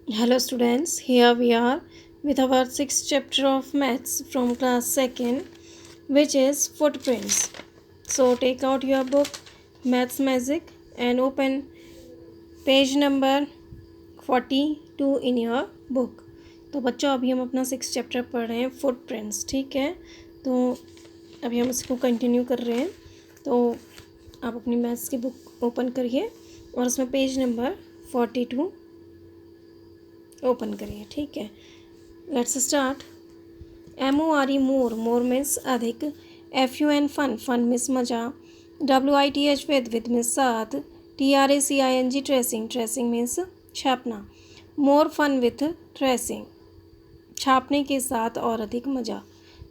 Hello students, here we are with our sixth chapter of maths from class 2nd, which is footprints. So take out your book Maths Magic and open page number 42 in your book. तो बच्चों अभी हम अपना six chapter पढ़ रहे हैं footprints, ठीक है। तो अभी हम इसको कंटिन्यू कर रहे हैं। तो आप अपनी मैथ्स की बुक ओपन करिए और उसमें पेज नंबर 42 ओपन करिए, ठीक है। Let's start. MORE more, more means अधिक। FUN फन, फन मीन्स मजा। WITH विद मीन्स साथ। TRACING ट्रेसिंग, ट्रेसिंग मीन्स छापना। मोर फन विथ ट्रेसिंग, छापने के साथ और अधिक मजा।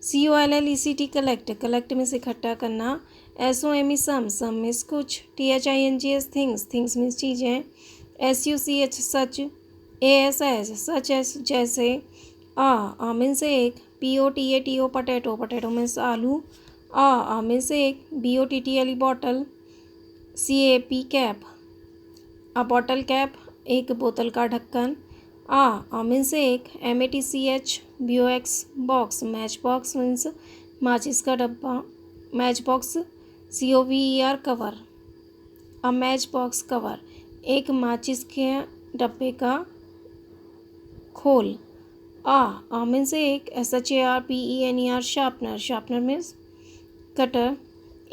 COLLECT कलेक्ट, कलेक्ट मीन्स इकट्ठा करना। SOME सम मीन्स कुछ। THINGS थिंग्स, थिंग्स मीन्स चीज़ें। SUCH सच। AS सच एस जैसे। आ मीन्स एक। POTATO पटेटो, पटेटो मीन्स आलू। आ मीन्स एक। BOTTLE bottle. CAP कैप, अ बॉटल कैप एक बोतल का ढक्कन। आ मीन्स एक। MATCH BOX box, match box means माचिस का डब्बा। Match box COVER cover, a match box cover एक माचिस के डब्बे का खोल। आ मीन्स एक। SHARPENER sharpener, sharpener means cutter.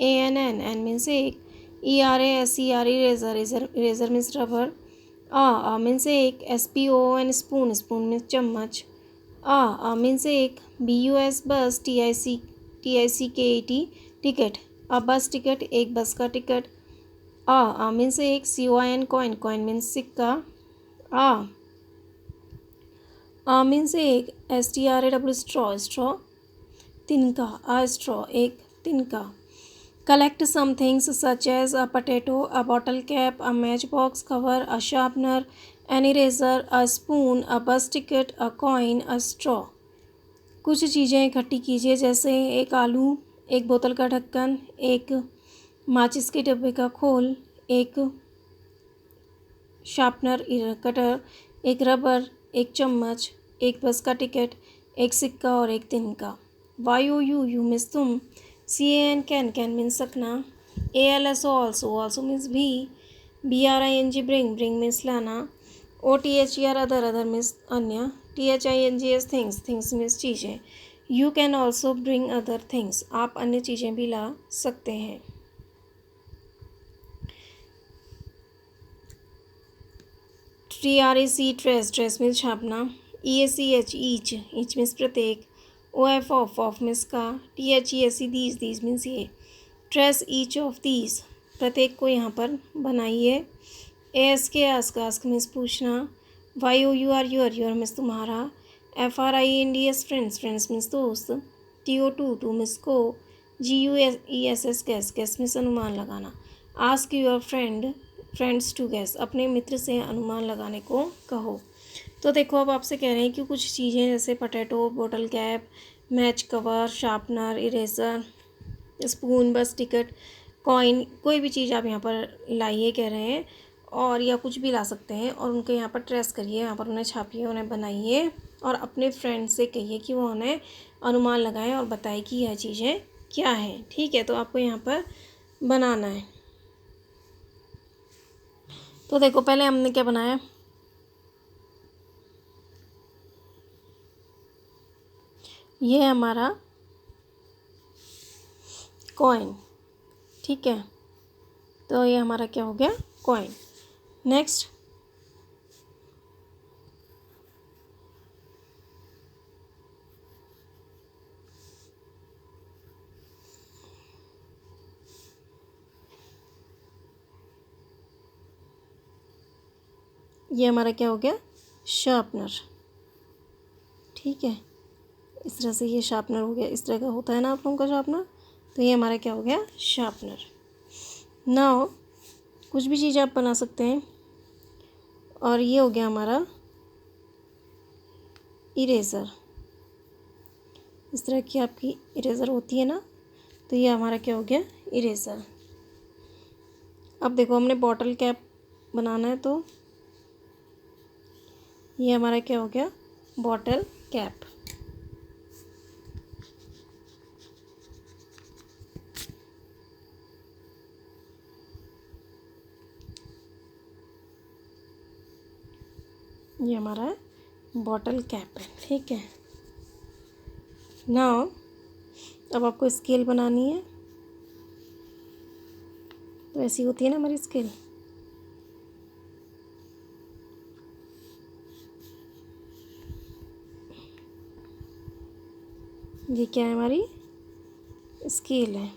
ANN means एक। ERASER eraser, eraser means rubber. A means एक। SPOON स्पून, स्पून मीन्स चम्मच। आ मीन्स एक। BUS bus. TICKET ticket, a bus ticket एक बस का टिकट। आ मीन्स एक। COIN coin, coin means सिक्का। A means एक। STRAW straw, straw तिनका, a straw एक तिनका। Collect some things such as a potato, a bottle cap, a matchbox cover, a sharpener, an eraser, a spoon, a bus ticket, a coin, a straw. कुछ चीज़ें इकट्ठी कीजिए जैसे एक आलू, एक बोतल का ढक्कन, एक माचिस के डब्बे का खोल, एक शार्पनर कटर, एक रबर, एक चम्मच, एक बस का टिकट, एक सिक्का और एक तिनका। YOU मीन्स तुम। CAN कैन मीन्स सकना। ALSO ऑल्सो मीन्स भी। BRING ब्रिंग मीन्स लाना। OTHER अदर मीन्स अन्य। THINGS थिंग्स मीन्स चीज़ें। You can also bring other things, आप अन्य चीज़ें भी ला सकते हैं। TRAC ट्रेस, ट्रेस मीन्स छापना। EACH ईच मीन्स प्रत्येक। OF ऑफ मीन्स का। THESE दीज मीन्स ये। ट्रेस ईच ऑफ दीज, प्रत्येक को यहाँ पर बनाइए। ASK आस्क मीन्स पूछना। YOUR योर मीन्स तुम्हारा। FRIENDS फ्रेंड्स मीन्स दोस्त। TO टू मीन्स को। GUESS गैस मीन्स अनुमान लगाना। Ask your friends to guess, अपने मित्र से अनुमान लगाने को कहो। तो देखो अब आपसे कह रहे हैं कि कुछ चीज़ें जैसे पोटैटो, बोतल cap, match cover, sharpener, eraser, spoon, बस टिकट, कॉइन, कोई भी चीज़ आप यहाँ पर लाइए कह रहे हैं, और या कुछ भी ला सकते हैं, और उनको यहाँ पर ट्रेस करिए, यहाँ पर उन्हें छापिए, उन्हें बनाइए और अपने फ्रेंड से कहिए कि वो उन्हें अनुमान लगाएं और बताएं कि यह चीज़ें क्या हैं, ठीक है। तो आपको यहाँ पर बनाना है। तो देखो पहले हमने क्या बनाया, ये है हमारा कॉइन, ठीक है। तो ये हमारा क्या हो गया, कॉइन। नेक्स्ट ये हमारा क्या हो गया, शार्पनर, ठीक है। इस तरह से ये शार्पनर हो गया, इस तरह का होता है ना आप लोगों का शार्पनर। तो ये हमारा क्या हो गया, शार्पनर। नाउ कुछ भी चीज़ आप बना सकते हैं। और ये हो गया हमारा इरेज़र, इस तरह की आपकी इरेज़र होती है ना, तो ये हमारा क्या हो गया, इरेज़र। अब देखो हमने बॉटल कैप बनाना है, तो ये हमारा क्या हो गया, बॉटल कैप। ये हमारा बॉटल कैप है, ठीक है। नाउ अब आपको स्केल बनानी है, तो ऐसी होती है ना हमारी स्केल। ये क्या है, हमारी स्केल है।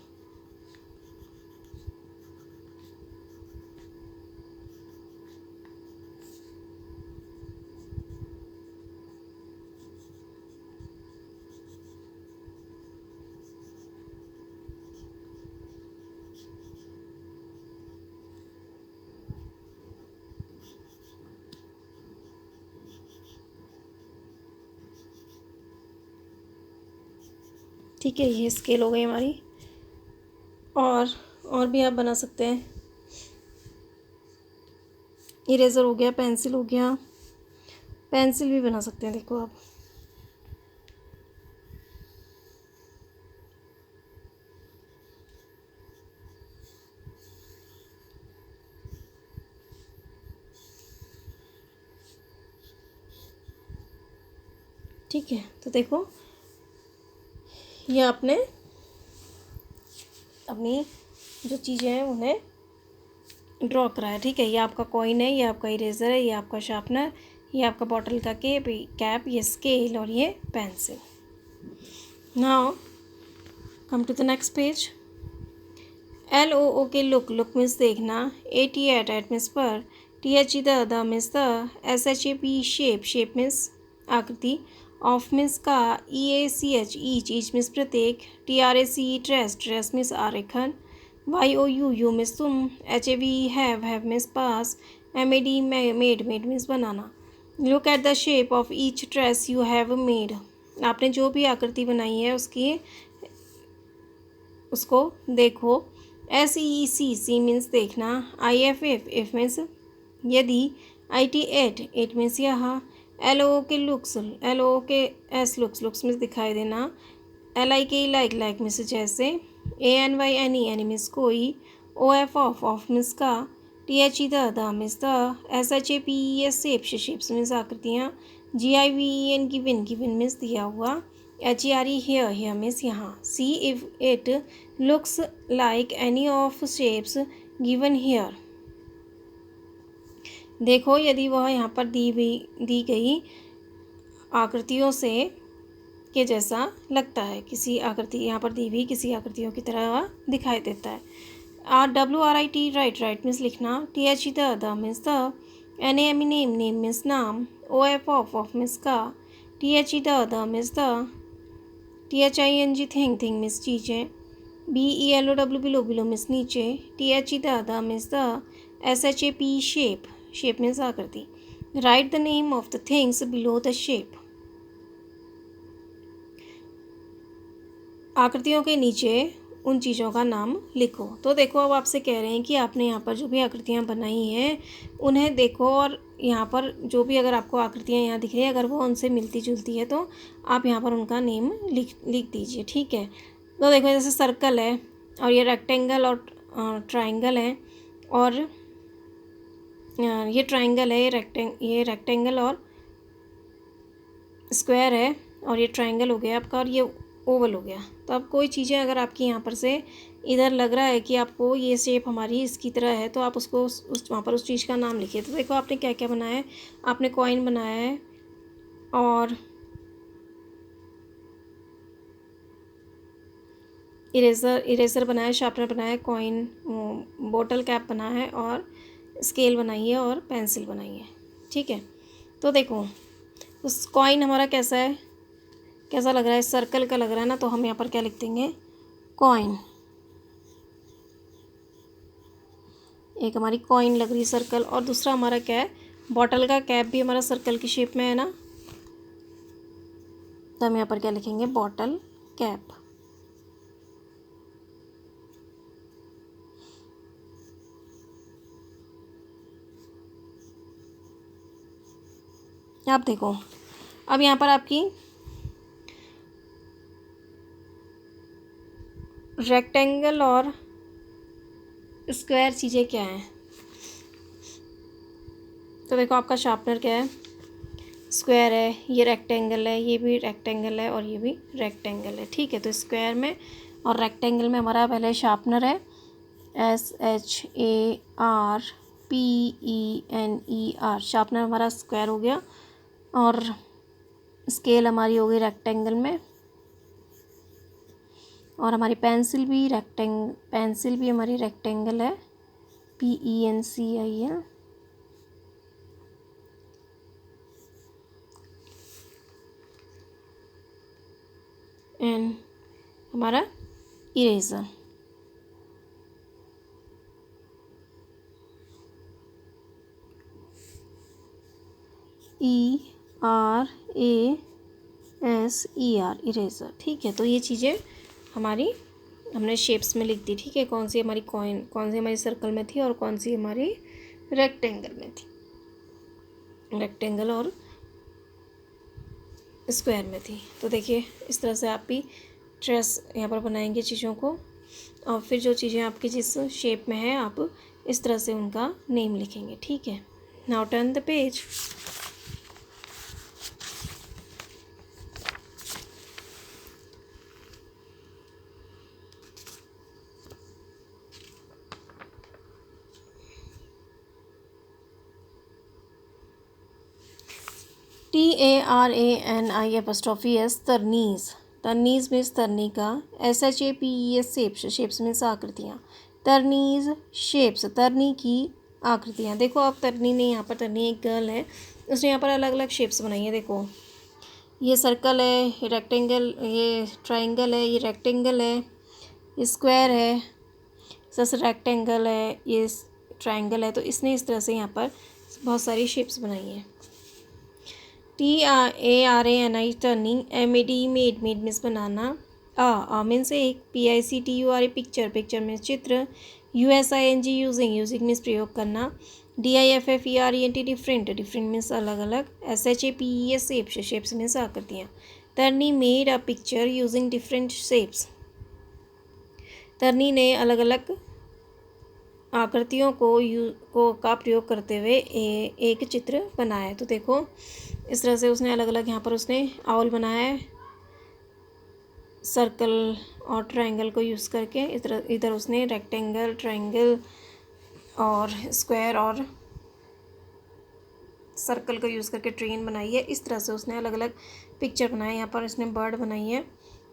ठीक है, ये स्केल हो गई हमारी। और भी आप बना सकते हैं। इरेज़र हो गया, पेंसिल हो गया, पेंसिल भी बना सकते हैं, देखो आप। ठीक है, तो देखो ये आपने अपनी जो चीज़ें हैं उन्हें ड्रॉ करा है। ठीक है, ये आपका कॉइन है, ये आपका इरेज़र है, ये आपका शार्पनर, ये आपका बॉटल का कैप, ये स्केल और ये pencil. Now come to the next page. LOO K look means देखना, AT एट मीन्स पर, THE the means the, SHAP shape means आकृति, ऑफ मीन्स का, EACH ईच मीन्स प्रत्येक, TRACE ट्रेस मीन्स आरेखन, YOU means तुम, HAVE have means पास, MAD made means बनाना। Look at the shape of each trace you have made, आपने जो भी आकृति बनाई है उसको देखो। SEEC मीन्स देखना, IF इफ मीन्स यदि, IT एट मीन्स यहाँ, LOO के S लुक्स मीन्स दिखाई देना, LIK लाइक मीन्स जैसे, ANY एनी मीन्स कोई, OF ऑफ मीन्स का, THE the means the, SHAPES shapes means आकृतियाँ, GIVEN गिवन मीन्स दिया हुआ, HERE हेयर मीन्स यहाँ। See if it looks like any of shapes given here, देखो यदि वह यहाँ पर दी गई आकृतियों से के जैसा लगता है, किसी आकृति यहाँ पर दी हुई किसी आकृतियों की तरह वह दिखाई देता है। WRIT राइट मीन्स लिखना, THE the means the, NAME name means नाम, OF ऑफ मीन्स का, THE the means the, THING thing means चीज़ें, BELOW बिलो मीन्स नीचे, THE the means the, SHAP shape means आकृति। Write the name of the things below the shape, आकृतियों के नीचे उन चीज़ों का नाम लिखो। तो देखो अब आपसे कह रहे हैं कि आपने यहाँ पर जो भी आकृतियाँ बनाई हैं उन्हें देखो, और यहाँ पर जो भी अगर आपको आकृतियाँ यहाँ दिख रही है अगर वो उनसे मिलती जुलती है तो आप यहाँ पर उनका नेम लिख दीजिए। ठीक है, तो देखो जैसे सर्कल है और ये रेक्टेंगल और ट्राइंगल है, और ये ट्राइंगल है, ये रेक्टेंगल और स्क्वायर है, और ये ट्राइंगल हो गया आपका, और ये ओवल हो गया। तो अब कोई चीज़ें अगर आपकी यहाँ पर से इधर लग रहा है कि आपको ये शेप हमारी इसकी तरह है, तो आप उसको वहाँ पर उस चीज़ का नाम लिखिए। तो देखो आपने क्या क्या बनाया है, आपने कॉइन बनाया है, और इरेज़र बनाया है, शार्पनर बनाया है, कॉइन, बॉटल कैप बनाया है, और स्केल बनाई है, और पेंसिल बनाई है। ठीक है, तो देखो उस कॉइन हमारा कैसा है, कैसा लग रहा है, सर्कल का लग रहा है ना, तो हम यहाँ पर क्या लिख देंगे, कॉइन। एक हमारी कॉइन लग रही सर्कल, और दूसरा हमारा क्या है, बॉटल का कैप भी हमारा सर्कल की शेप में है ना, तो हम यहाँ पर क्या लिखेंगे, बॉटल कैप। आप देखो, अब यहाँ पर आपकी रेक्टेंगल और स्क्वायर चीज़ें क्या हैं। तो देखो आपका शार्पनर क्या है, स्क्वायर है, ये रेक्टेंगल है, ये भी रेक्टेंगल है और ये भी रेक्टेंगल है। ठीक है, तो स्क्वायर में और रेक्टेंगल में हमारा पहले शार्पनर है SHARPENER, शार्पनर हमारा स्क्वायर हो गया और स्केल हमारी हो गई रेक्टेंगल में, और हमारी पेंसिल भी हमारी रेक्टेंगल है, PENCIL। एंड हमारा इरेजर, ERASER, इरेजर। ठीक है, तो ये चीज़ें हमारी हमने शेप्स में लिख दी। ठीक है, कौन सी हमारी कॉइन, कौन सी हमारी सर्कल में थी और कौन सी हमारी रेक्टेंगल में थी, रेक्टेंगल और स्क्वायर में थी। तो देखिए इस तरह से आप भी ट्रेस यहाँ पर बनाएंगे चीज़ों को, और फिर जो चीज़ें आपकी जिस शेप में है आप इस तरह से उनका नेम लिखेंगे। ठीक है, now turn the page. TARANI'S, Tarani's. Tarani's means Tarani का। SHAPES, shapes. शेप्स मीन्स आकृतियाँ। तरनीज़ शेप्स, तरनी की आकृतियाँ। देखो आप तरनी ने यहाँ पर, तरनी एक गर्ल है, उसने यहाँ पर अलग अलग शेप्स बनाई है। देखो ये सर्कल है, ये रेक्टेंगल, ये ट्राइंगल है, ये रेक्टेंगल है, ये स्क्वायर है, सस रेक्टेंगल है, ये ट्राइंगल है। तो इसने इस तरह से यहाँ पर बहुत सारी शेप्स बनाई हैं। TARANI, turning. MED, made means बनाना। मीन्स एक। PICTURE, पिक्चर, पिक्चर मीन्स चित्र। USING, यूजिंग मीन्स प्रयोग करना। DIFFERENT, डिफरेंट, डिफरेंट मीन्स अलग अलग। SHAPES, शेप्स मीन्स आकृतियाँ। Tarani made a picture using different shapes, Tarani ने अलग अलग आकृतियों का प्रयोग करते हुए एक चित्र बनाया है। तो देखो इस तरह से उसने अलग अलग, यहाँ पर उसने आउल बनाया है सर्कल और ट्रायंगल को यूज़ करके। इधर उसने रेक्टेंगल, ट्रायंगल और स्क्वायर और सर्कल को यूज़ करके ट्रेन बनाई है। इस तरह से उसने अलग अलग पिक्चर बनाए। यहाँ पर उसने बर्ड बनाई है,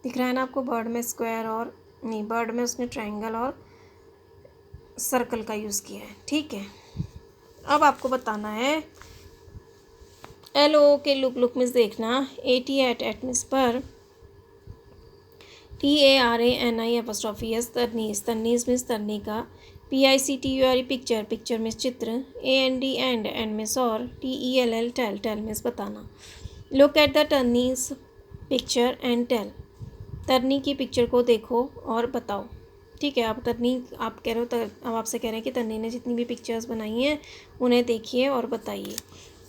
दिख रहा है ना आपको, बर्ड में स्क्वायर और नहीं, बर्ड में उसने ट्रायंगल और सर्कल का यूज़ किया है। ठीक है, अब आपको बताना है LO के लुक मीन्स देखना, AT एट मीन्स पर, TARANI'S, तरनीज़, तरनीज़ मीन्स तरनी का। PICTURE, पिक्चर, पिक्चर मीन्स चित्र। AND, एंड मीन्स और। TELL, टेल मीन्स बताना। Look at the Tarani's picture and tell, Tarani की पिक्चर को देखो और बताओ। ठीक है, आप तरनी, आप कह रहे हो, अब आपसे कह रहे हैं कि तरनी ने जितनी भी पिक्चर्स बनाई हैं उन्हें देखिए और बताइए।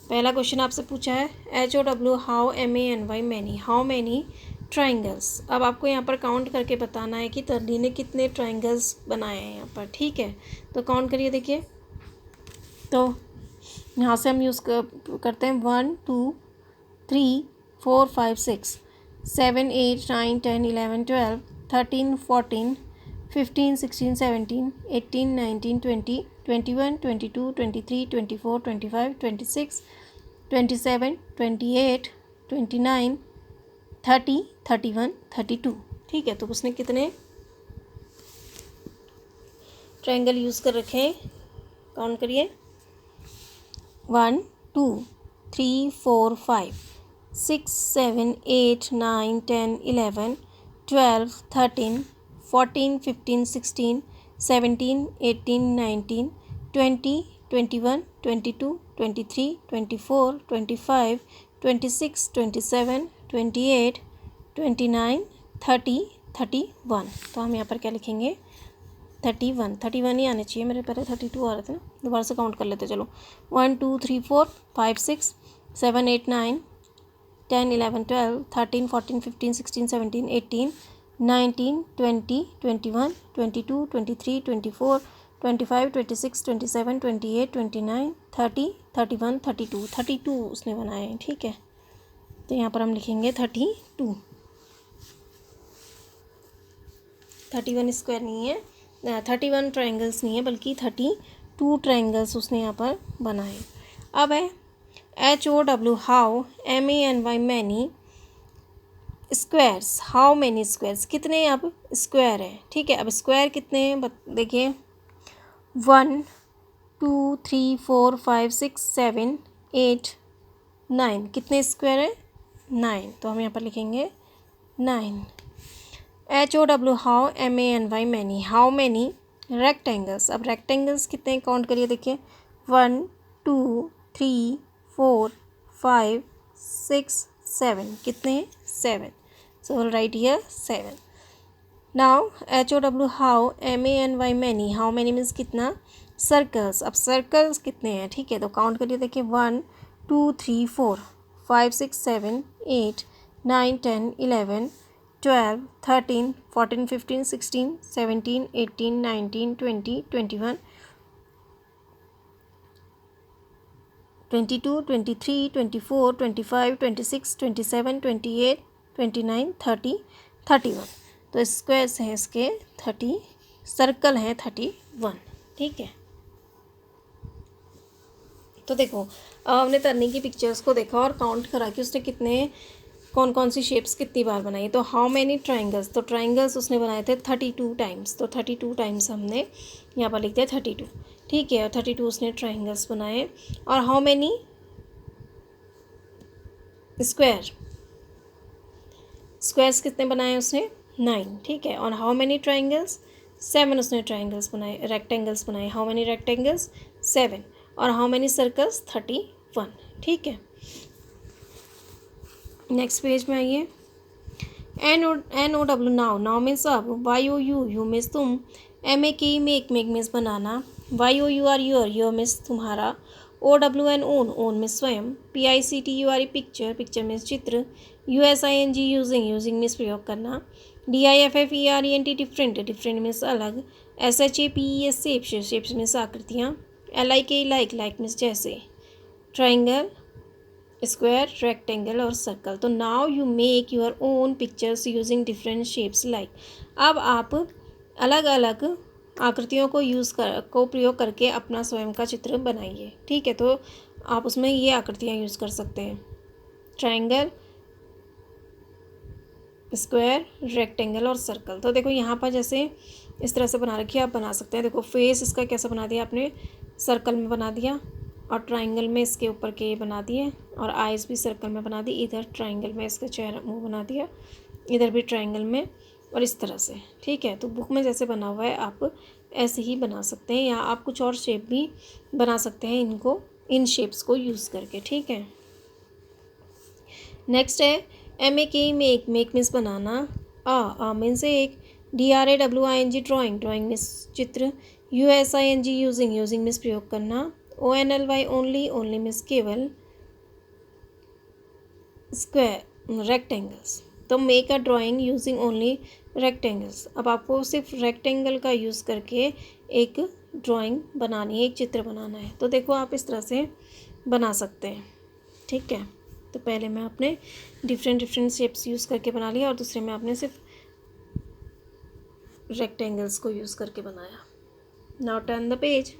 पहला क्वेश्चन आपसे पूछा है HOW, how, MANY, many, how many triangles. अब आपको यहाँ पर काउंट करके बताना है कि तरनी ने कितने ट्राइंगल्स बनाए हैं यहाँ पर। ठीक है, तो काउंट करिए। देखिए, तो यहाँ से हम यूज़ करते हैं 1 2 3 4 5 6 7 8 9 10 11 12 13 14 15 16 17 18 19 20 21 22 23 24 25 26 27 28 29 30 31 32। ठीक है, तो उसने कितने ट्रायंगल यूज़ कर रखे हैं, काउंट करिए। 1 2 3 4 5 6 7 8 9 10 11 12 13 14 15 16 17 18 19 20 21 22 23 24 25 26 27 28 29 30 31। तो हम यहाँ पर क्या लिखेंगे, 31 ही आने चाहिए, मेरे पहले 32 आ रहे थे ना, दोबारा से काउंट कर लेते चलो। 1 2 3 4 5 6 7 8 9 10 11 12 13 14 15 16 17 18 19 20 21 22 23 24 25 26 27 28 29 30 31 32 32 उसने बनाए हैं। ठीक है, तो यहाँ पर हम लिखेंगे 32। 31 स्क्वायर नहीं है, 31 ट्रायंगल्स नहीं है, बल्कि 32 ट्रायंगल्स उसने यहाँ पर बनाए। अब है HOW how, MANY many, squares how many squares, कितने अब स्क्वायर है। ठीक है, अब स्क्वायर कितने हैं देखिए, 1 2 3 4 5 6 7 8 9, कितने स्क्वायर है 9, तो हम यहाँ पर लिखेंगे 9। HOW how, MANY many, how many rectangles, अब रेक्टेंगल्स कितने काउंट करिए देखिए, 1 2 3 4 5 6 7, कितने 7, so we'll write here 7. Now HOW how, MANY many, how many means कितना सर्कल्स, अब सर्कल्स कितने हैं। ठीक है, तो काउंट करिए देखिए, 1 2 3 4 5 6 7 8 9 10 11 12 13 14 15 16 17 18 19 20 21 22 23 24 25 26 27 28 29 30 31, तो स्क्वायर्स हैं इसके 30, सर्कल हैं 31। ठीक है, तो देखो हमने तरनी की पिक्चर्स को देखा और काउंट करा कि उसने कितने कौन कौन सी शेप्स कितनी बार बनाई। तो हाउ मैनी ट्राइंगल्स, तो ट्राइंगल्स उसने बनाए थे 32 टाइम्स, तो 32 टाइम्स हमने यहाँ पर लिख दिया 32। ठीक है, और 32 उसने ट्राइंगल्स बनाए। और हाउ मैनी स्क्वायर, स्क्वायर्स कितने बनाए उसने 9। ठीक है, और हाउ मैनी ट्राइंगल्स 7 उसने ट्राइंगल्स बनाए, रेक्टेंगल्स बनाए। हाउ मैनी रेक्टेंगल्स 7, और हाउ मैनी सर्कल्स 31। ठीक है, नेक्स्ट पेज में आइए। NOW नाउ, नाउ मीन्स अब। YOU यू मीन्स तुम। MAKE make means banana. YOUR your means तुम्हारा। OWN ओन मीन्स स्वयं। PICTURE पिक्चर मीन्स चित्र। USING यूजिंग मीन्स प्रयोग करना। DIFFERENT डिफरेंट मीन्स अलग। SHAPES शेप्स मीन्स आकृतियाँ। LIKE लाइक मीन्स जैसे। ट्राइंगल, स्क्वायर, रेक्टेंगल और सर्कल। तो now you make your own pictures using different shapes like. अब आप अलग अलग आकृतियों को प्रयोग करके अपना स्वयं का चित्र बनाइए। ठीक है, तो आप उसमें ये आकृतियाँ यूज़ कर सकते हैं, ट्राइंगल, स्क्वायर, रेक्टेंगल और सर्कल। तो देखो यहाँ पर जैसे इस तरह से बना रखी है, आप बना सकते हैं। देखो फेस इसका कैसा बना दिया आपने, सर्कल में बना दिया, और ट्राइंगल में इसके ऊपर के बना दिए, और आइज़ भी सर्कल में बना दी। इधर ट्राइंगल में इसका चेहरा मुंह बना दिया, इधर भी ट्राइंगल में, और इस तरह से। ठीक है, तो बुक में जैसे बना हुआ है आप ऐसे ही बना सकते हैं, या आप कुछ और शेप भी बना सकते हैं इनको, इन शेप्स को यूज़ करके। ठीक है, नेक्स्ट है MAKE मेक मीन्स बनाना। आ मीन्स एक। DRAWING ड्राइंग मीन्स चित्र। USING यूजिंग मीन्स प्रयोग करना। ONLY ओनली मीन्स केवल। Square, rectangles. तो make a drawing using only rectangles. अब आपको सिर्फ रेक्टेंगल का यूज़ करके एक ड्राइंग बनानी है, एक चित्र बनाना है। तो देखो आप इस तरह से बना सकते हैं। ठीक है, तो पहले में आपने डिफरेंट शेप्स यूज़ करके बना लिया, और दूसरे में आपने सिर्फ रेक्टेंगल्स को यूज़ करके बनाया। Now turn the page.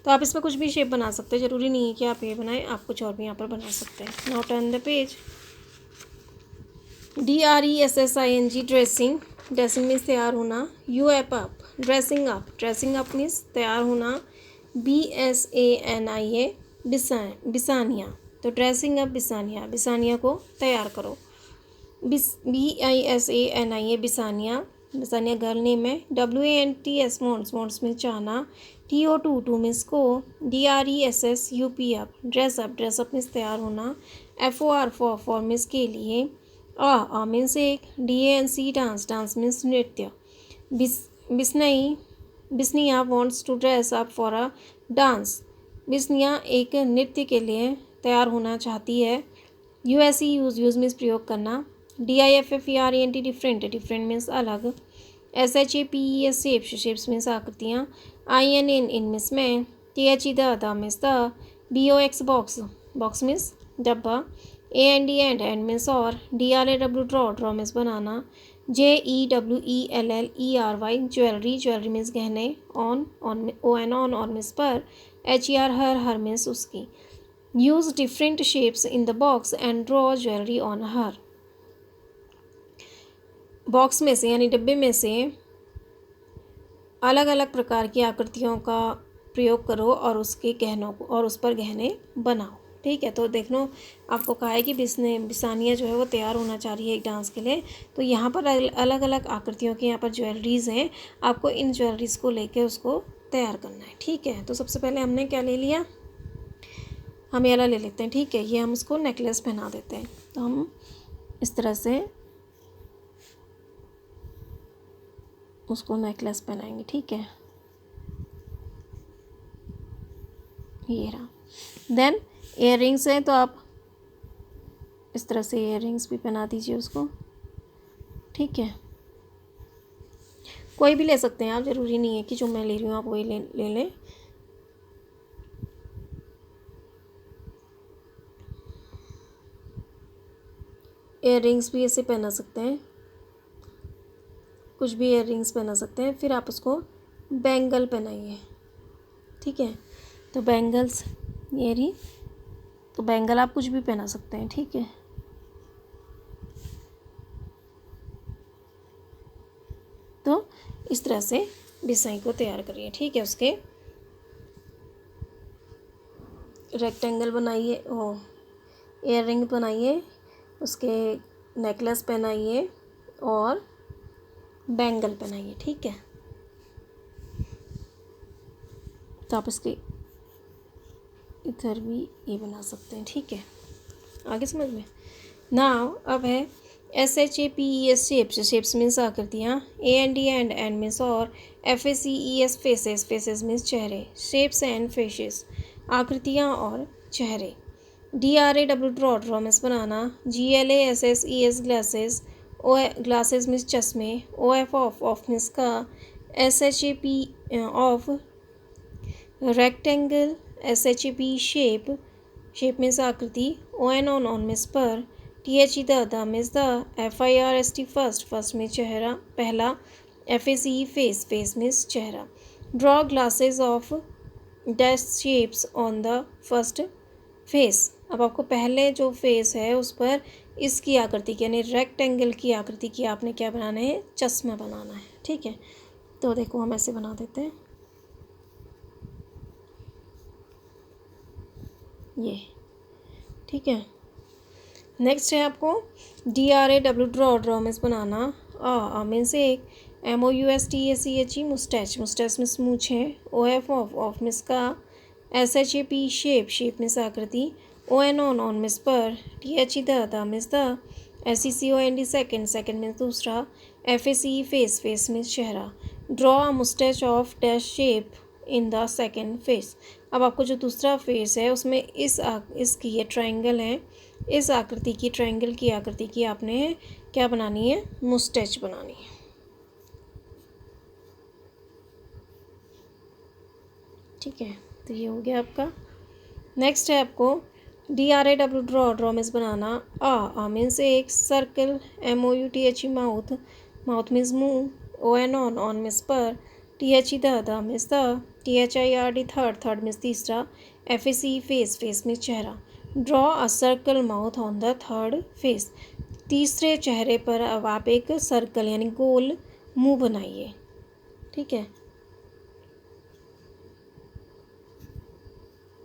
तो आप इसमें कुछ भी शेप बना सकते हैं, ज़रूरी नहीं है कि आप ये बनाएं, आप कुछ और भी यहाँ पर बना सकते हैं। Now turn the page. DRESSING dressing means तैयार होना। UP ड्रेसिंग अप मीन्स तैयार होना। BSANIA बिसानिया, तो ड्रेसिंग अप बिसानिया को तैयार करो। BISANIA बिसानिया गर्ल नेम है। WANTS वॉन्ट्स मीन्स चाहना। TO टू मीन्स को। DRESSUP ड्रेस अप मीन्स तैयार होना। FOR फॉर मीन्स के लिए। आ मीन्स एक। DANC डांस मीन्स नृत्य। Bisania wants to dress up for a dance. Bisania एक नृत्य के लिए तैयार होना चाहती है। यूएसई यूज़ मीन्स प्रयोग करना। DIFFERENT डिफरेंट मीन्स अलग। SHAPES शेप्स मीन्स आकृतियाँ। IN इन मीन्स में। THE the means the. BOX box means डब्बा। AND एंड मीन्स और। DRAW ड्रॉ मीन्स बनाना। JEWELLERY ज्वेलरी मीन्स गहने। ऑन ऑन मीन्स पर। HER हर means उसकी। Use different shapes in the box and draw jewellery on her. Box में से यानी डिब्बे में से अलग अलग प्रकार की आकृतियों का प्रयोग करो और उसके गहनों को और उस पर गहने बनाओ। ठीक है, तो देख लो आपको कहा है कि बिसानिया जो है वो तैयार होना चाह रही है एक डांस के लिए। तो यहाँ पर अलग अलग आकृतियों की यहाँ पर ज्वेलरीज़ हैं, आपको इन ज्वेलरीज़ को लेके उसको तैयार करना है। ठीक है, तो सबसे पहले हमने क्या ले लिया, हम ये वाला ले लेते हैं। ठीक है, ये हम उसको नेकलेस पहना देते हैं। तो हम इस तरह से उसको नेकलेस पहनाएंगे। ठीक है, ये रहा। देन इयर रिंग्स हैं, तो आप इस तरह से इयर रिंग्स भी पहना दीजिए उसको। ठीक है, कोई भी ले सकते हैं आप, ज़रूरी नहीं है कि जो मैं ले रही हूँ आप वही ले लें। इयर रिंग्स भी ऐसे पहना सकते हैं, कुछ भी इयर रिंग्स पहना सकते हैं। फिर आप उसको बैंगल पहनाइए। ठीक है, तो बैंगल्स ये रही, तो बैंगल आप कुछ भी पहना सकते हैं। ठीक है, तो इस तरह से डिज़ाइन को तैयार करिए। ठीक है, उसके रेक्टेंगल बनाइए, ओ इयर रिंग बनाइए, उसके नेकलेस पहनाइए और बैंगल पहनाइए। ठीक है, तो आप इसके इधर भी ये बना सकते हैं। ठीक है, आगे समझ में। नाउ अब है SHAPES शेप्स मीन्स आकृतियाँ। AND एंड मीन्स और। FACES फेसेस मीन्स चेहरे। शेप्स एंड फेसेस आकृतियाँ और चेहरे। DRAW ड्रॉ मीन्स बनाना। GLASSES ग्लासेस ग्लासेस मीन्स चश्मे। OF ऑफ मीन्स का। SHAP of rectangle. SHAP shape means आकृति। ON मीन्स पर। THE the means the. FIRST first means चेहरा पहला। FACE फेस मीन्स चेहरा। Draw glasses of dash shapes on the first face. अब आपको पहले जो फेस है उस पर इसकी आकृति की यानी रेक्टेंगल की आकृति की आपने क्या बनाना है, चश्मा बनाना है। ठीक है, तो देखो हम ऐसे बना देते हैं ये। ठीक है, नेक्स्ट है आपको DRAW ड्रॉ मीन्स बनाना। मीन्स एक। MOUSTACHE मुस्टैच मीन्स मूछें। OF ऑफ मीन्स का। SHAP शेप मीन्स आकृति। ON मीन्स पर। THE the means the. SECOND second means दूसरा। FACE फेस मीन्स चेहरा। Draw a moustache of dash shape in the second face. अब आपको जो दूसरा फेस है उसमें इसकी ये ट्रायंगल है, इस आकृति की ट्रायंगल की आकृति की आपने क्या बनानी है, मुस्टैच बनानी है। ठीक है, तो ये हो गया आपका। नेक्स्ट है आपको DRAW ड्रॉ मीन्स बनाना। मीन्स एक सर्कल। MOUTHE माउथ मीन्स मुँह। ON मीन्स पर। THE the means the. THIRD third means तीसरा। FACE फेस मीन्स चेहरा। Draw a circle mouth on the third phase. तीसरे चेहरे पर अब आप एक सर्कल यानी गोल मुंह बनाइए। ठीक है,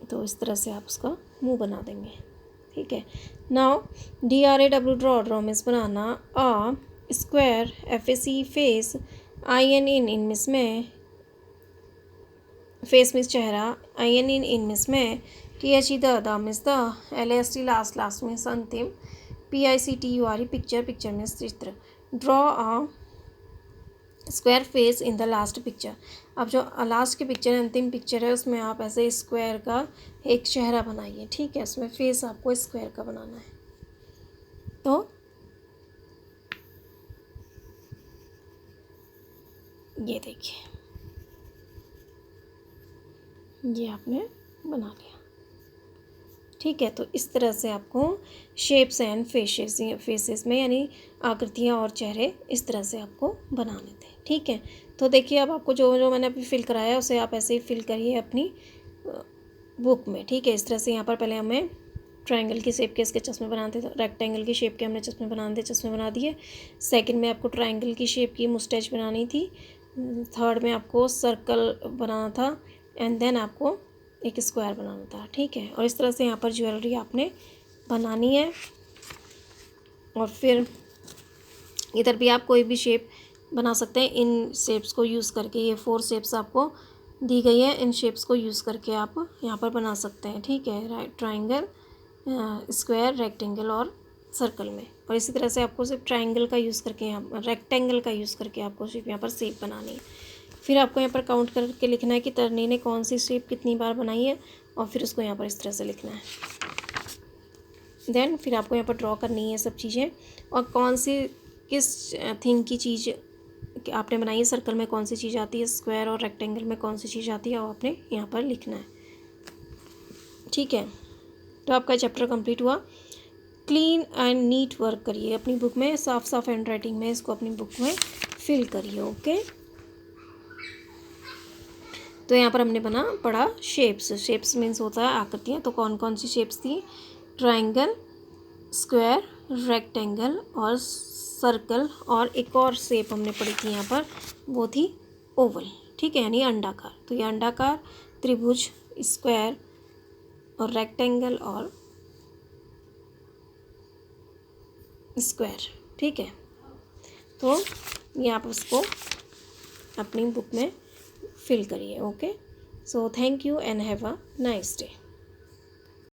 तो इस तरह से आप उसका मुंह बना देंगे। ठीक है, now DRAW draw means banana. Square. FACE face. IN in means में। फेस मीन्स चेहरा। IN इन मीन्स में। THE the means the. LAST last means अंतिम। PICTURE पिक्चर मीन्स चित्र। Draw a square face in the last picture. अब जो last की picture है, अंतिम पिक्चर है, उसमें आप ऐसे स्क्वायर का एक चेहरा बनाइए। ठीक है, उसमें फेस आपको स्क्वायर का बनाना है। तो ये देखिए, ये आपने बना लिया। ठीक है, तो इस तरह से आपको शेप्स एंड फेसेस में यानी आकृतियाँ और चेहरे इस तरह से आपको बनाने थे। ठीक है, तो देखिए अब आपको जो जो मैंने अभी फिल कराया उसे आप ऐसे ही फिल करिए अपनी बुक में। ठीक है, इस तरह से यहाँ पर पहले हमें ट्रायंगल की शेप के इसके चश्मे बनाते थे, रेक्टेंगल की शेप के हमने चश्मे बना दिए। सेकंड में आपको ट्रायंगल की शेप की मुस्टैच बनानी थी। थर्ड में आपको सर्कल बनाना था एंड देन आपको एक स्क्वायर बनाना था। ठीक है, और इस तरह से यहाँ पर ज्वेलरी आपने बनानी है। और फिर इधर भी आप कोई भी शेप बना सकते हैं इन शेप्स को यूज़ करके। ये 4 शेप्स आपको दी गई है, इन शेप्स को यूज़ करके आप यहाँ पर बना सकते हैं। ठीक है, ट्रायंगल, स्क्वायर, रेक्टेंगल और सर्कल में। और इसी तरह से आपको सिर्फ ट्रायंगल का यूज़ करके, यहाँ रेक्टेंगल का यूज़ करके आपको सिर्फ यहाँ पर शेप बनानी है। फिर आपको यहाँ पर काउंट करके लिखना है कि तरनी ने कौन सी शेप कितनी बार बनाई है, और फिर उसको यहाँ पर इस तरह से लिखना है। देन फिर आपको यहाँ पर ड्रॉ करनी है सब चीज़ें, और कौन सी किस थिंग की चीज़ आपने बनाई है। सर्कल में कौन सी चीज़ आती है, स्क्वायर और रेक्टेंगल में कौन सी चीज़ आती है, और आपने यहाँ पर लिखना है। ठीक है, तो आपका चैप्टर कंप्लीट हुआ। क्लीन एंड नीट वर्क करिए अपनी बुक में, साफ साफ हैंड राइटिंग में इसको अपनी बुक में फिल करिए। ओके, तो यहाँ पर हमने पढ़ा शेप्स मीन्स होता है आकृतियाँ। तो कौन कौन सी शेप्स थी, ट्रायंगल, स्क्वायर, रेक्टेंगल और सर्कल, और एक और शेप हमने पढ़ी थी यहाँ पर, वो थी ओवल। ठीक है, यानी अंडाकार। तो ये अंडाकार, त्रिभुज, स्क्वायर और रेक्टेंगल और स्क्वायर। ठीक है, तो ये आप उसको अपनी बुक में फिल करिए। Okay, so thank you and have a nice day.